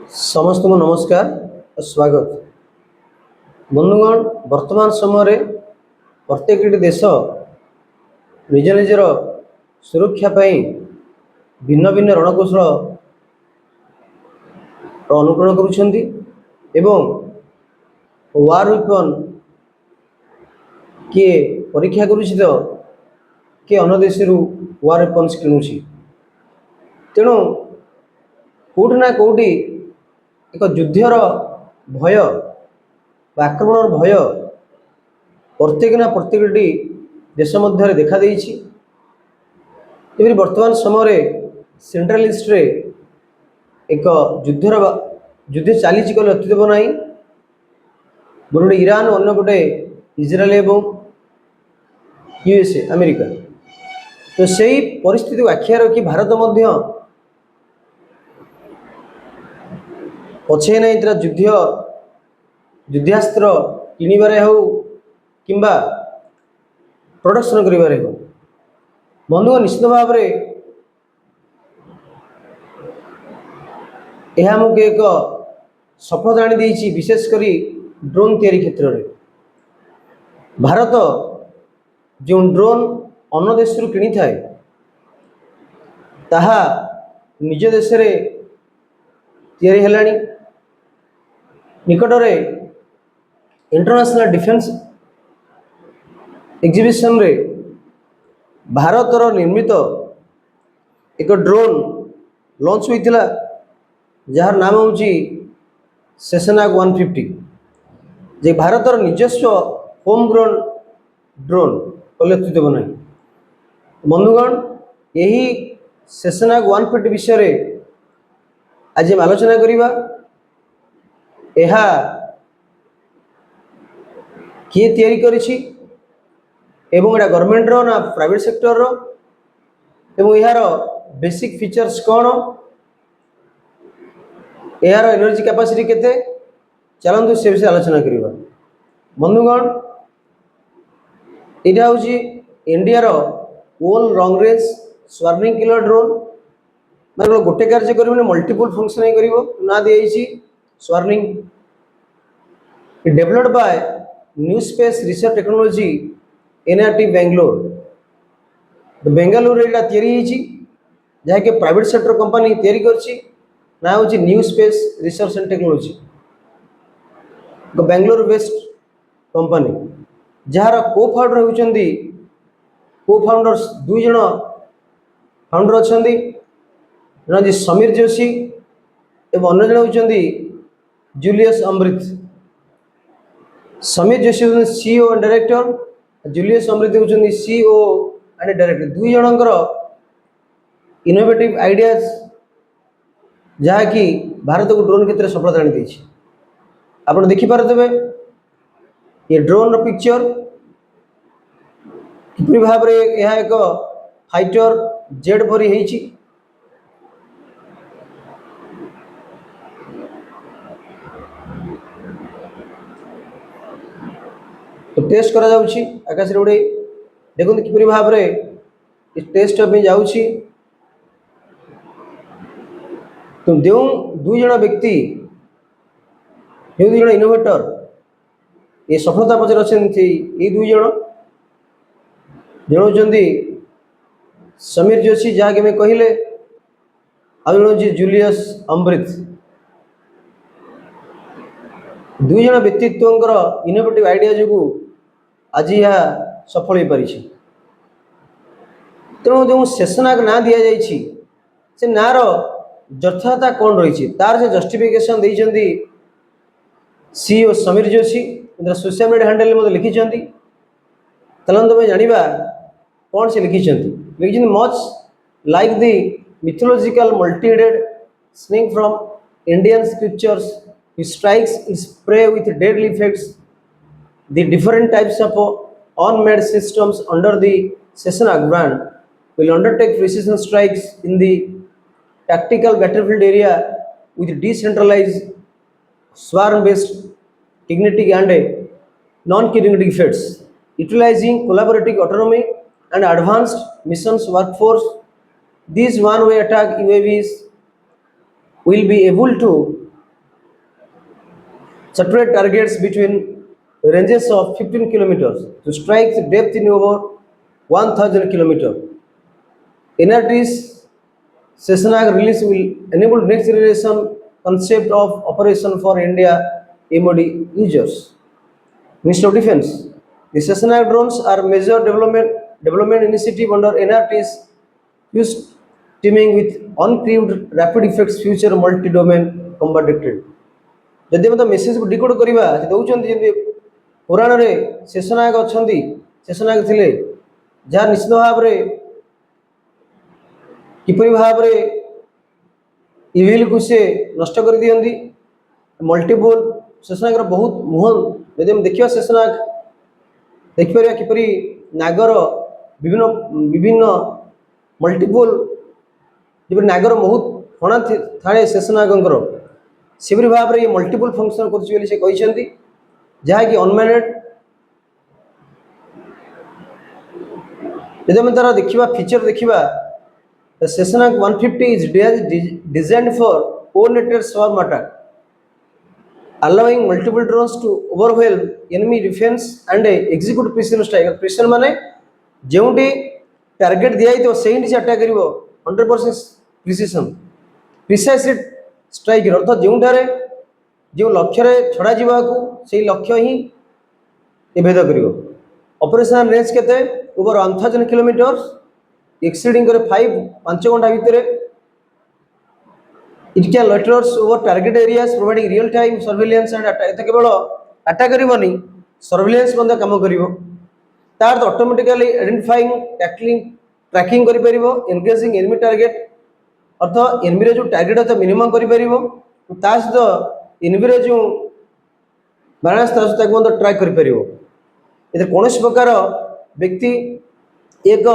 समस्त को नमस्कार और स्वागत। बंधुगण, वर्तमान समय प्रत्येक देश निज निजर सुरक्षा भिन्न भिन्न रणकौशल अनुकरण करुछंती एवं वार वेपन किए परीक्षा करुछि तो किए अन्य देश वार वेपन्स किणुछि। तेणु कोठना कोठी एक युद्धर भय आक्रमण भय प्रत्येक ना प्रत्येकटी देश मध्य देखा देइछि। वर्तमान समय सेंट्रल ईस्ट रे एक युद्ध चली कले अत्युत ना। गोटे ईरान अन्य गोटे इज्राएल एवं यूएसए अमेरिका। तो सही परिस्थिति को आखिया रखी भारत मध्य पछे नहीं युद्धास्त्र किणवे हो कि प्रोडक्शन करें हो। बंधु निश्चित भाव यह आमको एक सफलता आनी देइछि, विशेषकर ड्रोन तैयारी क्षेत्र में। भारत जो ड्रोन अन्य देश किणी थाए ताहा निज देश रे तैयारी हेलानी। निकटरे इंटरनेशनल डिफेंस एग्जीबिशन रे भारतर निर्मित एक ड्रोन लॉन्च होइतिला, जार नाम होची सेसनाग 150। जे भारतर निजस्व होम ग्रोन ड्रोन कले अत्युत बना। बंधुगण, यही सेसनाग 150 विषय रे आज हम आलोचना करिबा। यह किए तैयारी करिछि एवं एटा गवर्नमेंट रो ना प्राइवेट सेक्टर रो एवं यार बेसिक फीचर्स कौन, यार एनर्जी कैपेसिटी केते, चलंतु से विषय आलोचना करिबा। बंधुगण, एटा होची इंडिया रो own long range swarming killer drone. मतलब गोटे कार्य करिबो मल्टीपल फंक्शन करिबो। ना दिएछि swarming, developed by New Space Research Technology NRT Bangalore. Bengaluru एटा तैयारी होईछि, जहा के प्राइवेट सेक्टर कंपनी तैयारी करछि। ना होछि New Space Research and Technology, Bangalore based company, जार को फाउंडर होउछंदी को फाउंडर्स दुई जण फाउंडर अछंदी। जन समीर जोशी एवं अन्य जन होउछंदी जूलियस अमृत। समीर जोशी होउछंदी CEO and director, Julius Amrit होउछंदी सीईओ एंड डायरेक्टर। दुई जनकर इनोवेटिव आइडियाज जहाँ कि भारत को ड्रोन क्षेत्र में सफलता आनी देइछि। आपण देखि पारथबे ये ड्रोन रो पिक्चर किपरि भाव रे यह एक फाइटर जेट भरी हेइछि। तो टेस्ट करा जाउछि आकाश रे उड़े। देखुन किपरि भाव रे इस टेस्ट में जाउछि। तो जो दुई जण व्यक्ति, जो दुई जण इनोवेटर ये सफलता पछरे अछंती, ये दुई जण जण होचंदी समीर जोशी जहाँ के मैं कहले, आ जण होची जूलियस अमृत। दुई जण व्यक्तित्वंकर इनोवेटिव आइडिया जो आज यह सफल हो पारिछि। तेणु जो सेसनाग ना दिया जाइछि से नार यथार्थता कौन रही, तार से जस्टिफिकेशन देइछंदी CEO Sameer Joshi social media handle में लिखिछंती। चलंतु में जानिबा कौन से लिखिछंती। Much like the mythological multi headed snake from Indian scriptures which strikes its prey with deadly effects, the different types of unmanned systems under the Sesonag brand will undertake precision strikes in the tactical battlefield area with decentralized swarm-based kinetic and non-kinetic effects, utilizing collaborative autonomy and advanced missions workforce. These one-way attack UAVs will be able to separate targets between ranges of 15 kilometers to strike the depth in over 1000 kilometers. NRT's Sesnag release will enable next generation concept of operation for India MOD users. Minister of Defense. The Sesnag drones are major development initiative under NRT's used teaming with uncrewed rapid effects future multi-domain combat doctrine. ଯଦି ଆମେ ତ ମେସେଜକୁ decode କରିବା ସେ ଦେଉଛନ୍ତି ଯେମିତି ପୁରାଣରେ ଶେଷନାୟକ ଅଛନ୍ତି, ଶେଷନାୟକ ଥିଲେ ଯାହା ନିଶ୍ଚିତ ଭାବରେ କିପରି ଭାବରେ ଇଭିଲକୁ ସେ ନଷ୍ଟ କରିଦିଅନ୍ତି। ମଲ୍ଟିପୁଲ ଶେଷନାୟକର ବହୁତ ମୁହଁ ଯଦି ଆମେ ଦେଖିବା ଶେଷନାୟକ ଦେଖିପାରିବା କିପରି ନାଗର ବିଭିନ୍ନ ବିଭିନ୍ନ ମଲ୍ଟିପୁଲ ଯେପରି ନାଗର ବହୁତ ଫଣା ଥାଏ ଶେଷନାୟକଙ୍କର ସେପରି ଭାବରେ ଇଏ ମଲ୍ଟିପୁଲ ଫଙ୍କସନ୍ କରୁଛି ବୋଲି ସେ କହିଛନ୍ତି, ଯାହାକି ଅନମ୍ୟାନେଡ୍। ଯଦି ଆମେ ତାର ଦେଖିବା ଫିଚର ଦେଖିବା, the Cessna 150 is designed for coordinated swarm attack, allowing multiple drones to overwhelm enemy defense and execute precision strike. Precision माने ଯେଉଁଠି ଟାର୍ଗେଟ ଦିଆଯାଇଥିବ ସେଇଠି ସେ ଆଟାକ୍ କରିବ 100% ପ୍ରିସିସନ୍ ପ୍ରିସାଇସ୍ ଷ୍ଟ୍ରାଇକ୍ ଅର୍ଥାତ୍ ଯେଉଁଠାରେ ଯେଉଁ ଲକ୍ଷ୍ୟରେ ଛଡ଼ାଯିବାକୁ ସେଇ ଲକ୍ଷ୍ୟ ହିଁ ଏ ଭେଦ କରିବ। ଅପରେସନାଲ ରେଞ୍ଜ କେତେ? ଓଭର 1000 କିଲୋମିଟର exceeding করে 5 ঘন্টা ভিতরে। It can laterals over target areas providing real time surveillance and attack। এটা কেবল আটাক করিবনি, surveillance ମଧ୍ୟ କାମ କରିବ। ତାର ଅଟୋମେଟିକାଲି ଆଇଡେଣ୍ଟିଫାଇଂ ଟ୍ରାକିଂ କରିପାରିବ, ଏନଗେଜିଂ ଏନିମି ଟାର୍ଗେଟ ଅର୍ଥ ଏନିମିର ଯେଉଁ ଟାର୍ଗେଟ ଅଛି ମିନିମମ୍ କରିପାରିବ, ତା ସହିତ ଏନିମିର ଯେଉଁ ବାଲାନ୍ସ ତାକୁ ମଧ୍ୟ ଟ୍ରାକ୍ କରିପାରିବ। ଏଥିରେ କୌଣସି ପ୍ରକାର ବ୍ୟକ୍ତି ଏକ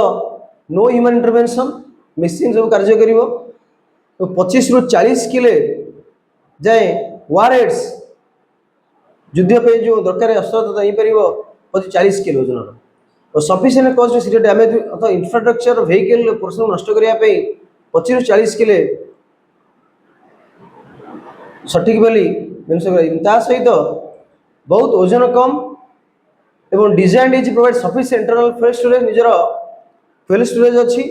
नो ह्यूमन इंटरवेंशन मेसीन सब कार्य कर 25 ରୁ 40 किले जाए वारहेड्स युद्ध पे जो दरकार अस्त्र हो पार 40 किलो वजन और सफिशिएंट कॉस्ट से डैमेज अथवा इंफ्रास्ट्रक्चर व्हीकल पोर्सन नष्ट करने 25 ରୁ 40 किले सठिक बोली ता सहित बहुत ओजन कम एवं design is provide sufficient internal fuel storage निजर fuel storage अच्छी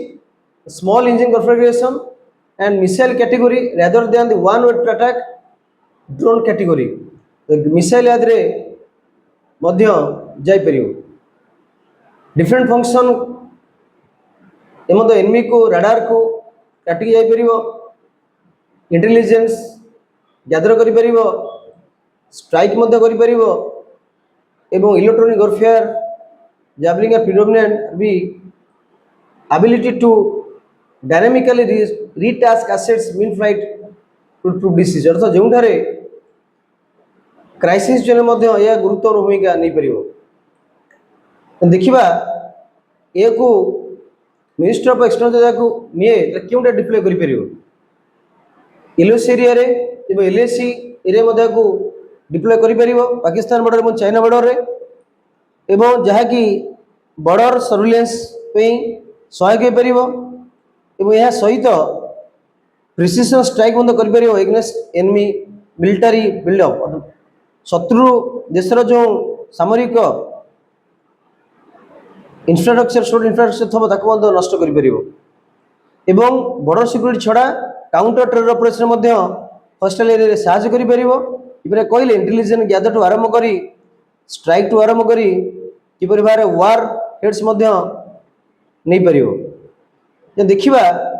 small engine configuration and missile category rather than the one way to attack drone category। missile आदरे मध्य जाई परियो different function एमतो enemy को radar को काटी जाई परियो intelligence gather करि परियो strike मध्य करि परियो एवं electronic warfare javelin predominant भी ability to dynamically retask assets mid flight to disease अर्थात जोंठारे क्राइसिस जने मध्य या गुरुत्वर भूमिका नहीं परियो। देखिबा ए को मिनिस्टर ऑफ एक्सटर्नल को निये क्योंटा डिप्लॉय करि परियो एलओसी एरिया रे एबे एलएसी एरिया मध्य को डिप्लॉय करि परियो पाकिस्तान बॉर्डर एवं चाइना बॉर्डर रे एवं जहा की बॉर्डर सर्विलेंस पे सहायक हो यह सहित प्रिसिशन स्ट्राइक कर एगेंस्ट एनिमी मिलिटारी बिल्डअप शत्रु देशर जो सामरिक इंफ्रास्ट्रक्चर स्टोर इंफ्रास्ट्रक्चर थब ताको नष्ट कर बॉर्डर सिक्योरिटी छड़ा counter terror operation coastal area साहय कर कहले इंटेलिजेंस गैदर टू आरंभ करी स्ट्राइक टू आरंभ करी किपरि भारे वार हेड्स नहीं पारियो। देखिबा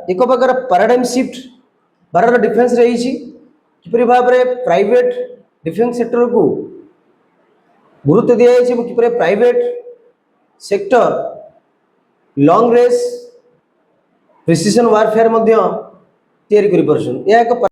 एक प्रकार पैराडाइम शिफ्ट भारत डिफेंस रही किपरि भाव में प्राइवेट डिफेंस सेक्टर को गुरुत्व दिया किपरि private sector long range precision warfare तैयारी कर